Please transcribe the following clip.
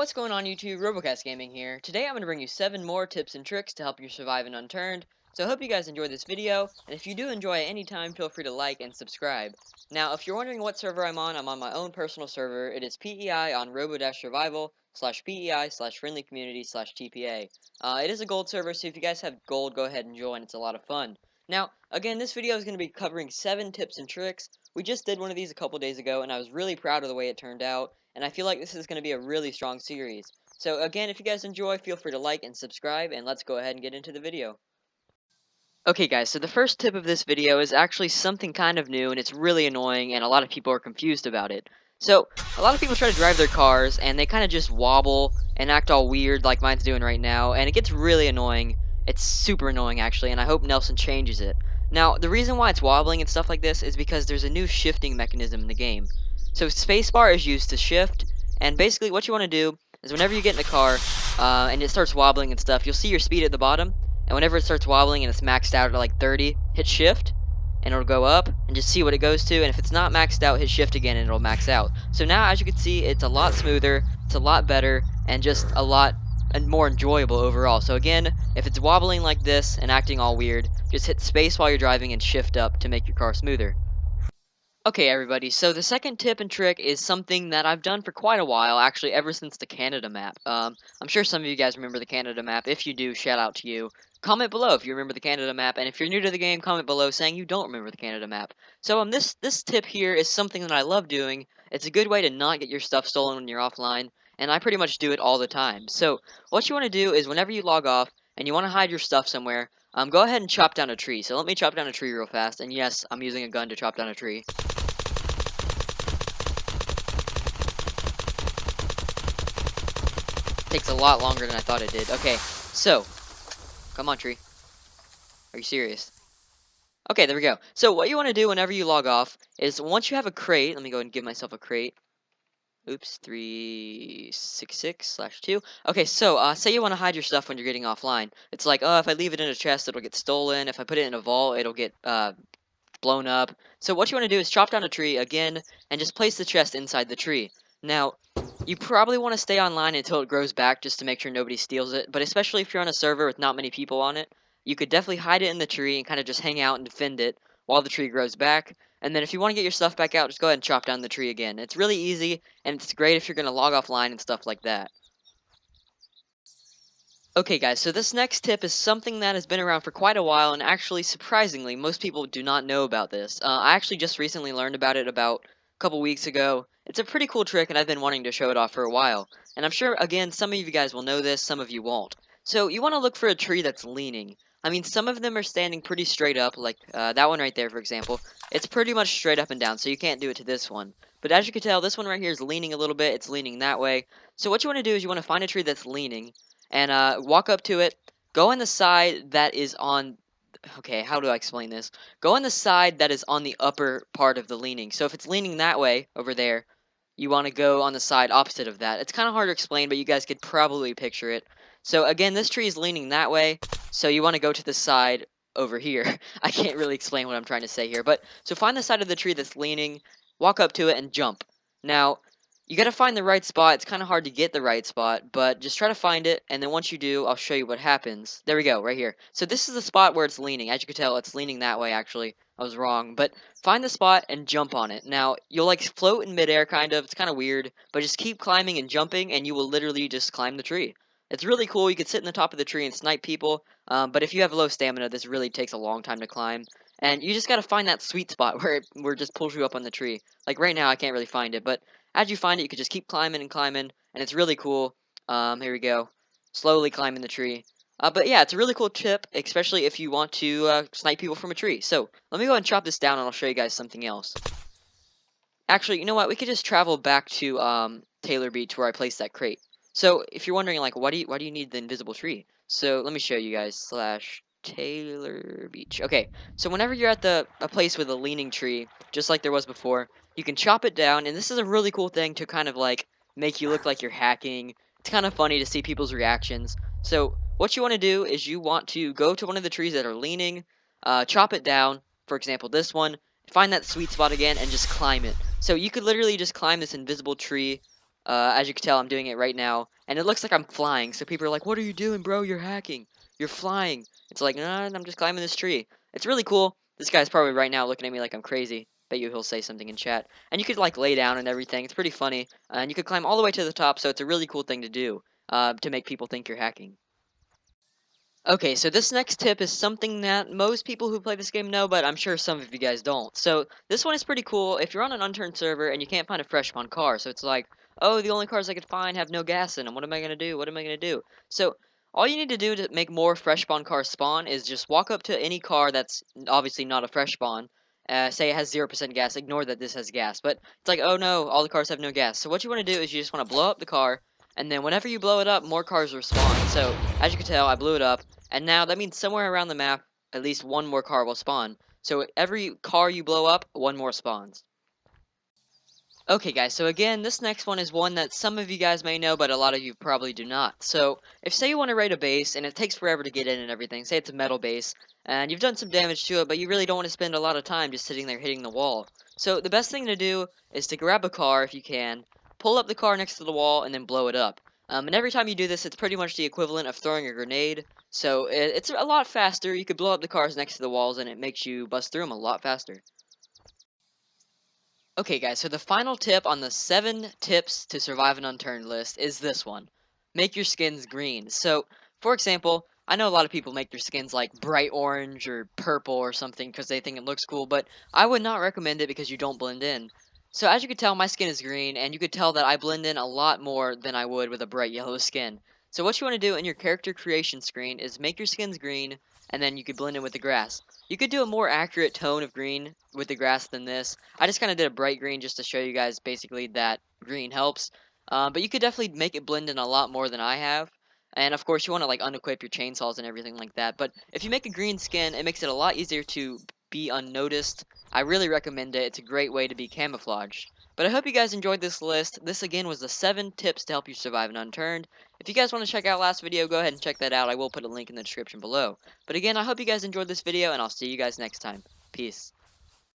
What's going on YouTube? Robocast Gaming here. Today I'm going to bring you 7 more tips and tricks to help you survive in Unturned. So I hope you guys enjoyed this video, and if you do enjoy at any time, feel free to like and subscribe. Now, if you're wondering what server I'm on my own personal server. It is PEI on robo-survival /PEI/friendly community /TPA. It is a gold server, so if you guys have gold, go ahead and join. It's a lot of fun. Now, again, this video is going to be covering 7 tips and tricks. We just did one of these a couple days ago, and I was really proud of the way it turned out. And I feel like this is going to be a really strong series. So again, if you guys enjoy, feel free to like and subscribe, and let's go ahead and get into the video. Okay guys, so the first tip of this video is actually something kind of new, and it's really annoying, and a lot of people are confused about it. So, a lot of people try to drive their cars, and they kind of just wobble and act all weird like mine's doing right now, and it gets really annoying. It's super annoying actually, and I hope Nelson changes it. Now, the reason why it's wobbling and stuff like this is because there's a new shifting mechanism in the game. So spacebar is used to shift, and basically what you want to do is whenever you get in a car, and it starts wobbling and stuff, you'll see your speed at the bottom, and whenever it starts wobbling and it's maxed out at like 30, hit shift, and it'll go up, and just see what it goes to, and if it's not maxed out, hit shift again, and it'll max out. So now, as you can see, it's a lot smoother, it's a lot better, and just a lot more enjoyable overall. So again, if it's wobbling like this and acting all weird, just hit space while you're driving and shift up to make your car smoother. Okay, everybody, so the second tip and trick is something that I've done for quite a while, actually ever since the Canada map. I'm sure some of you guys remember the Canada map. If you do, shout out to you. Comment below if you remember the Canada map, and if you're new to the game, comment below saying you don't remember the Canada map. So this tip here is something that I love doing. It's a good way to not get your stuff stolen when you're offline, and I pretty much do it all the time. So what you want to do is whenever you log off and you want to hide your stuff somewhere, go ahead and chop down a tree. So let me chop down a tree real fast, and yes, I'm using a gun to chop down a tree. Takes a lot longer than I thought it did. Okay, so, come on, tree. Are you serious? Okay, there we go. So what you want to do whenever you log off is once you have a crate, let me go ahead and give myself a crate. Oops, 366/2. Okay, so say you want to hide your stuff when you're getting offline. It's like, oh, if I leave it in a chest, it'll get stolen. If I put it in a vault, it'll get blown up. So what you want to do is chop down a tree again and just place the chest inside the tree. Now, you probably want to stay online until it grows back just to make sure nobody steals it, but especially if you're on a server with not many people on it, you could definitely hide it in the tree and kind of just hang out and defend it while the tree grows back. And then if you want to get your stuff back out, just go ahead and chop down the tree again. It's really easy, and it's great if you're going to log offline and stuff like that. Okay guys, so this next tip is something that has been around for quite a while, and actually, surprisingly, most people do not know about this. I actually just recently learned about it about a couple weeks ago. It's a pretty cool trick, and I've been wanting to show it off for a while. And I'm sure, again, some of you guys will know this, some of you won't. So you want to look for a tree that's leaning. I mean, some of them are standing pretty straight up, like that one right there, for example. It's pretty much straight up and down, so you can't do it to this one. But as you can tell, this one right here is leaning a little bit. It's leaning that way. So what you want to do is you want to find a tree that's leaning, and walk up to it. Go on the side that is on. Okay, how do I explain this? Go on the side that is on the upper part of the leaning. So if it's leaning that way over there, you want to go on the side opposite of that. It's kind of hard to explain, but you guys could probably picture it. So again, this tree is leaning that way, so you want to go to the side over here. I can't really explain what I'm trying to say here, but so find the side of the tree that's leaning, walk up to it, and jump. Now, you gotta find the right spot. It's kind of hard to get the right spot, but just try to find it, and then once you do, I'll show you what happens. There we go, right here. So this is the spot where it's leaning. As you can tell, it's leaning that way, actually. I was wrong, but find the spot and jump on it. Now, you'll like float in midair, kind of. It's kind of weird, but just keep climbing and jumping, and you will literally just climb the tree. It's really cool. You could sit in the top of the tree and snipe people, but if you have low stamina, this really takes a long time to climb. And you just gotta find that sweet spot where it just pulls you up on the tree. Like right now, I can't really find it, but as you find it, you can just keep climbing and climbing, and it's really cool. Here we go. Slowly climbing the tree. But yeah, it's a really cool tip, especially if you want to snipe people from a tree. So, let me go and chop this down, and I'll show you guys something else. Actually, you know what? We could just travel back to Taylor Beach where I placed that crate. So, if you're wondering, like, why do you need the invisible tree? So, let me show you guys. /Taylor Beach. Okay, so whenever you're at a place with a leaning tree, just like there was before, you can chop it down, and this is a really cool thing to kind of like make you look like you're hacking. It's kind of funny to see people's reactions. So what you want to do is you want to go to one of the trees that are leaning, chop it down, for example this one, find that sweet spot again, and just climb it. So you could literally just climb this invisible tree As you can tell, I'm doing it right now, and it looks like I'm flying. So people are like, "What are you doing, bro? You're hacking. You're flying." It's like, nah, I'm just climbing this tree. It's really cool. This guy's probably right now looking at me like I'm crazy. Bet you he'll say something in chat. And you could like lay down and everything. It's pretty funny. And you could climb all the way to the top, so it's a really cool thing to do to make people think you're hacking. Okay, so this next tip is something that most people who play this game know, but I'm sure some of you guys don't. So this one is pretty cool if you're on an unturned server and you can't find a fresh spawn car. So it's like, oh, the only cars I could find have no gas in them. What am I gonna do? What am I gonna do? So all you need to do to make more fresh spawn cars spawn is just walk up to any car that's obviously not a fresh spawn. Say it has 0% gas. Ignore that this has gas, but it's like, oh no, all the cars have no gas. So what you want to do is you just want to blow up the car, and then whenever you blow it up, more cars will spawn. So as you can tell, I blew it up. And now that means somewhere around the map, at least one more car will spawn. So every car you blow up, one more spawns. Okay, guys, so again, this next one is one that some of you guys may know, but a lot of you probably do not. So, if say you want to raid a base, and it takes forever to get in and everything, say it's a metal base, and you've done some damage to it, but you really don't want to spend a lot of time just sitting there hitting the wall. So, the best thing to do is to grab a car if you can, pull up the car next to the wall, and then blow it up. And every time you do this, it's pretty much the equivalent of throwing a grenade, so it's a lot faster. You could blow up the cars next to the walls, and it makes you bust through them a lot faster. Okay, guys, so the final tip on the 7 tips to survive an unturned list is this one. Make your skins green. So, for example, I know a lot of people make their skins like bright orange or purple or something because they think it looks cool, but I would not recommend it because you don't blend in. So as you can tell, my skin is green, and you could tell that I blend in a lot more than I would with a bright yellow skin. So what you want to do in your character creation screen is make your skins green, and then you could blend in with the grass. You could do a more accurate tone of green with the grass than this. I just kind of did a bright green just to show you guys basically that green helps. But you could definitely make it blend in a lot more than I have. And of course, you want to like unequip your chainsaws and everything like that. But if you make a green skin, it makes it a lot easier to be unnoticed. I really recommend it. It's a great way to be camouflaged. But I hope you guys enjoyed this list. This again was the 7 tips to help you survive an unturned. If you guys want to check out last video, go ahead and check that out. I will put a link in the description below. But again, I hope you guys enjoyed this video, and I'll see you guys next time. Peace.